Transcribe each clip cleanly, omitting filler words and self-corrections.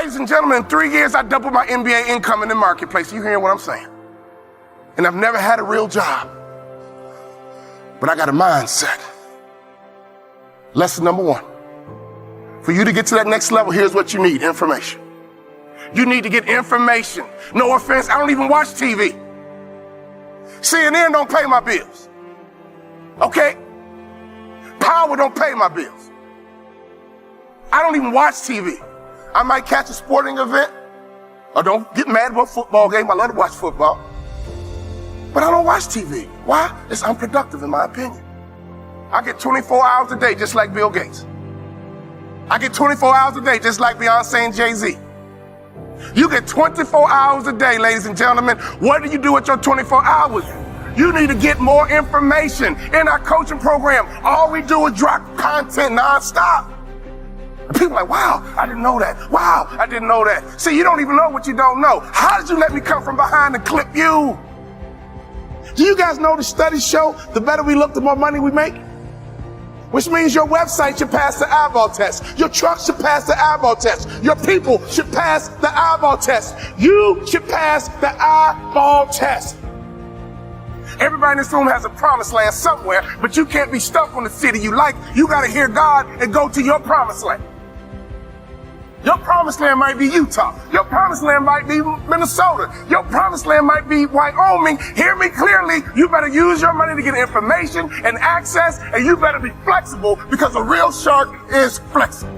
Ladies and gentlemen, in 3 years, I doubled my MBA income in the marketplace. You hearing what I'm saying? And I've never had a real job, but I got a mindset. Lesson number 1. For you to get to that next level, here's what you need: information. You need to get information. No offense, I don't even watch TV. CNN don't pay my bills. Okay? Power don't pay my bills. I don't even watch TV. I might catch a sporting event, or don't get mad about a football game. I love to watch football. But I don't watch TV. Why? It's unproductive in my opinion. I get 24 hours a day just like Bill Gates. I get 24 hours a day just like Beyonce and Jay-Z. You get 24 hours a day, ladies and gentlemen. What do you do with your 24 hours? You need to get more information. In our coaching program, all we do is drop content nonstop. And people are like, wow, I didn't know that. Wow, I didn't know that. See, you don't even know what you don't know. How did you let me come from behind and clip you? Do you guys know the studies show the better we look, the more money we make? Which means your website should pass the eyeball test. Your truck should pass the eyeball test. Your people should pass the eyeball test. You should pass the eyeball test. Everybody in this room has a promised land somewhere, but you can't be stuck on the city you like. You got to hear God and go to your promised land. Your promised land might be Utah. Your promised land might be Minnesota. Your promised land might be Wyoming. Hear me clearly. You better use your money to get information and access, and you better be flexible, because a real shark is flexible.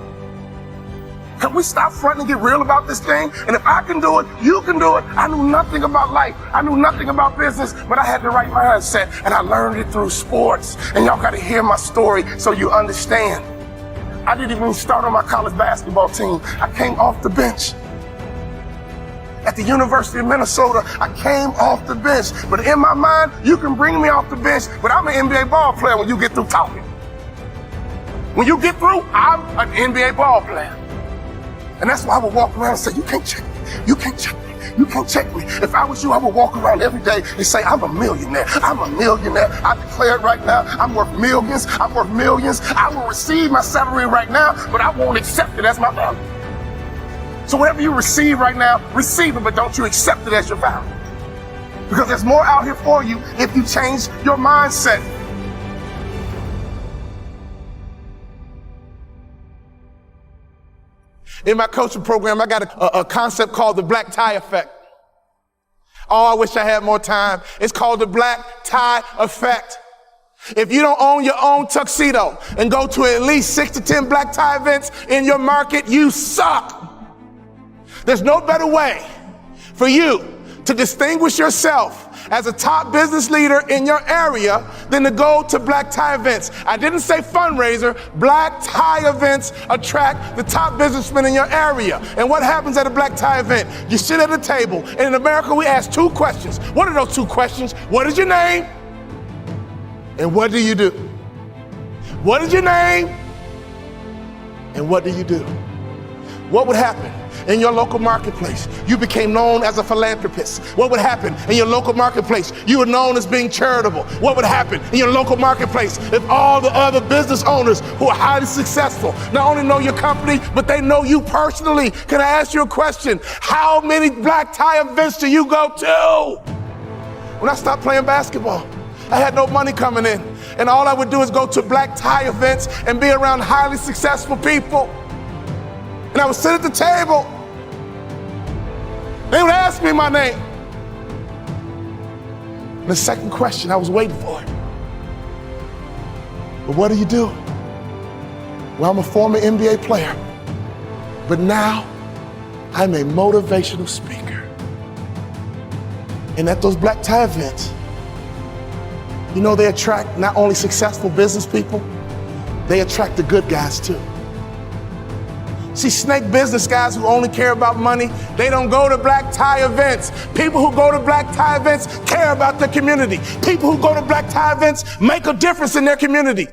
Can we stop fronting and get real about this thing? And if I can do it, you can do it. I knew nothing about life. I knew nothing about business, but I had the right mindset, and I learned it through sports. And y'all got to hear my story so you understand. I didn't even start on my college basketball team. I came off the bench. At the University of Minnesota, I came off the bench. But in my mind, you can bring me off the bench, but I'm an NBA ball player when you get through talking. When you get through, I'm an NBA ball player. And that's why I would walk around and say, you can't check me. You can't check me. You can't check me. If I was you, I would walk around every day and say, I'm a millionaire. I'm a millionaire. I declare it right now. I'm worth millions. I'm worth millions. I will receive my salary right now, but I won't accept it as my value. So whatever you receive right now, receive it, but don't you accept it as your value. Because there's more out here for you if you change your mindset. In my coaching program, I got a concept called the black tie effect. Oh, I wish I had more time. It's called the black tie effect. If you don't own your own tuxedo and go to at least 6 to 10 black tie events in your market, you suck. There's no better way for you to distinguish yourself as a top business leader in your area than to go to black tie events. I didn't say fundraiser. Black tie events attract the top businessmen in your area. And what happens at a black tie event? You sit at a table, and in America we ask 2 questions. What are those 2 questions? What is your name? And what do you do? What is your name? And what do you do? What would happen in your local marketplace? You became known as a philanthropist. What would happen in your local marketplace? You were known as being charitable. What would happen in your local marketplace if all the other business owners who are highly successful not only know your company, but they know you personally? Can I ask you a question? How many black tie events do you go to? When I stopped playing basketball, I had no money coming in, and all I would do is go to black tie events and be around highly successful people. And I would sit at the table. They would ask me my name. And the second question, I was waiting for it. But what do you do? Well, I'm a former NBA player, but now I'm a motivational speaker. And at those black tie events, you know, they attract not only successful business people, they attract the good guys too. See, snake business guys who only care about money, they don't go to black tie events. People who go to black tie events care about their community. People who go to black tie events make a difference in their community.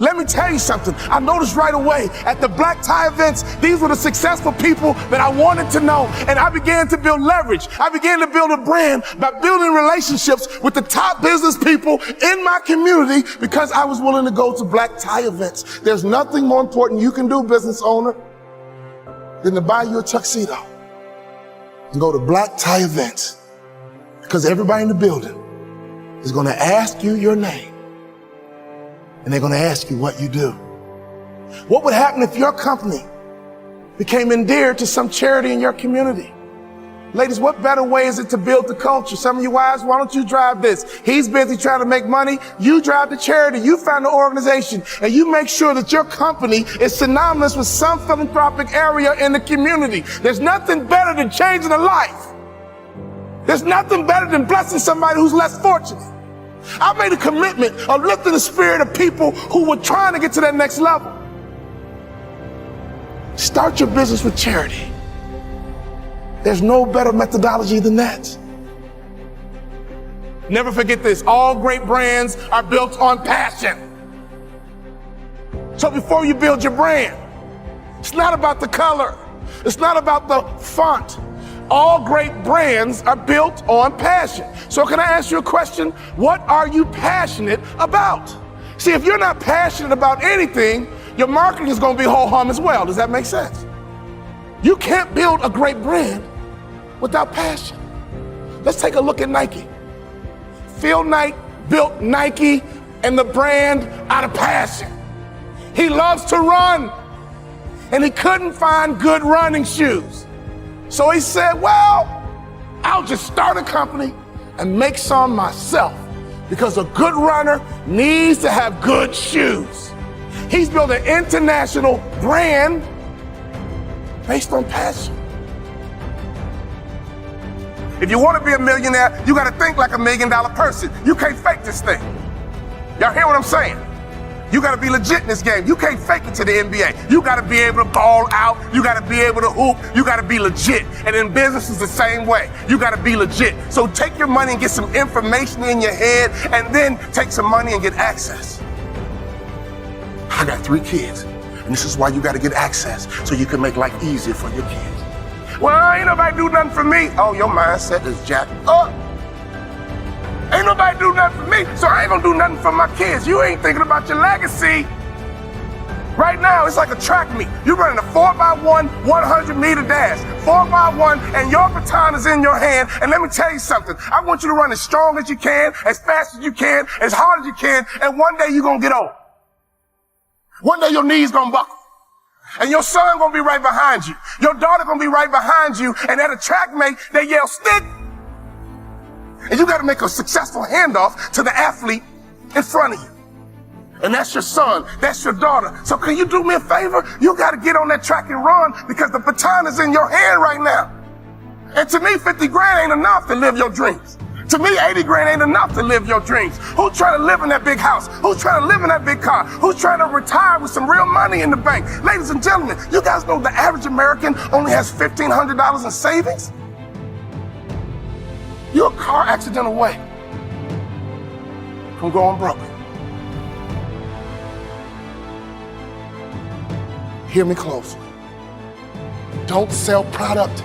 Let me tell you something. I noticed right away at the black tie events, these were the successful people that I wanted to know. And I began to build leverage. I began to build a brand by building relationships with the top business people in my community because I was willing to go to black tie events. There's nothing more important you can do, business owner, than to buy you a tuxedo and go to black tie events, because everybody in the building is going to ask you your name and they're going to ask you what you do. What would happen if your company became endeared to some charity in your community? Ladies, what better way is it to build the culture? Some of you wives, why don't you drive this? He's busy trying to make money. You drive the charity. You find the organization and you make sure that your company is synonymous with some philanthropic area in the community. There's nothing better than changing a life. There's nothing better than blessing somebody who's less fortunate. I made a commitment of lifting the spirit of people who were trying to get to that next level. Start your business with charity. There's no better methodology than that. Never forget this. All great brands are built on passion. So before you build your brand, it's not about the color. It's not about the font. All great brands are built on passion. So can I ask you a question? What are you passionate about? See, if you're not passionate about anything, your marketing is going to be ho-hum as well. Does that make sense? You can't build a great brand without passion. Let's take a look at Nike. Phil Knight built Nike and the brand out of passion. He loves to run, and he couldn't find good running shoes. So he said, well, I'll just start a company and make some myself, because a good runner needs to have good shoes. He's built an international brand based on passion. If you want to be a millionaire, you got to think like $1 million person. You can't fake this thing. Y'all hear what I'm saying? You got to be legit in this game. You can't fake it to the NBA. You got to be able to ball out. You got to be able to hoop. You got to be legit. And in business, it's the same way. You got to be legit. So take your money and get some information in your head, and then take some money and get access. I got 3 kids, and this is why you got to get access, so you can make life easier for your kids. Well, ain't nobody do nothing for me. Oh, your mindset is jacked up. Ain't nobody do nothing for me, so I ain't gonna do nothing for my kids. You ain't thinking about your legacy. Right now, it's like a track meet. You're running a 4x1, 100-meter dash. 4x1, and your baton is in your hand. And let me tell you something. I want you to run as strong as you can, as fast as you can, as hard as you can, and one day you're gonna get old. One day your knees gonna buckle. And your son gonna be right behind you. Your daughter gonna be right behind you. And at a track meet, they yell, stick. And you gotta make a successful handoff to the athlete in front of you. And that's your son, that's your daughter. So can you do me a favor? You gotta get on that track and run, because the baton is in your hand right now. And to me, 50 grand ain't enough to live your dreams. To me, 80 grand ain't enough to live your dreams. Who's trying to live in that big house? Who's trying to live in that big car? Who's trying to retire with some real money in the bank? Ladies and gentlemen, you guys know the average American only has $1,500 in savings? You're a car accident away from going broke. Hear me closely. Don't sell product.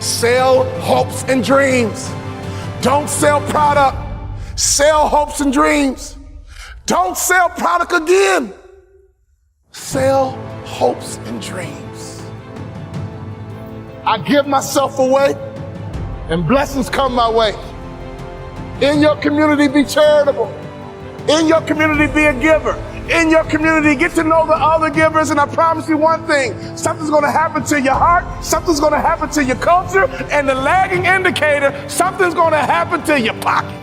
Sell hopes and dreams. Don't sell product. Sell hopes and dreams. Don't sell product again. Sell hopes and dreams. I give myself away, and blessings come my way. In your community, be charitable. In your community, be a giver. In your community, get to know the other givers, and I promise you one thing, something's gonna happen to your heart, something's gonna happen to your culture, and the lagging indicator, something's gonna happen to your pocket.